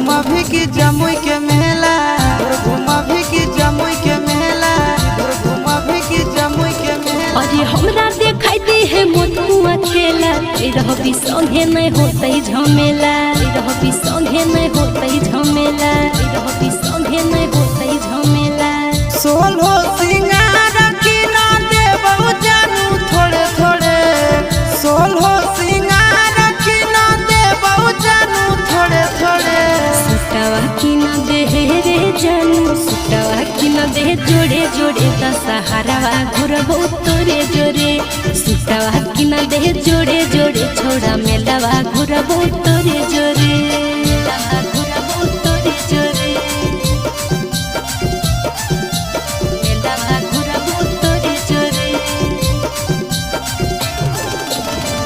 घुमाभी की जमुई के मेला, घुमाभी की जमुई के मेला, घुमाभी की जमुई के मेला। अरे हमरा देखाई दे है मोटुआ चेला, रहबी संगे नहीं होतई झमेला, रहबी संगे नहीं होतई झमेला, रहबी संगे नहीं होतई झमेला। सोलो सिंगार की ना देबऊ जानू थोड़े थोड़े, सोलो सिंगार की ना देबऊ जानू थोड़े थोड़े। सुटावा की ना दे रे जानू, सुटावा की ना दे जोड़े जोड़े दशहरावा घुरबो तोरे जोरे, सुटावा की ना दे जोड़े जोड़े छोड़ा मेलावा घुरबो तोरे जोरे।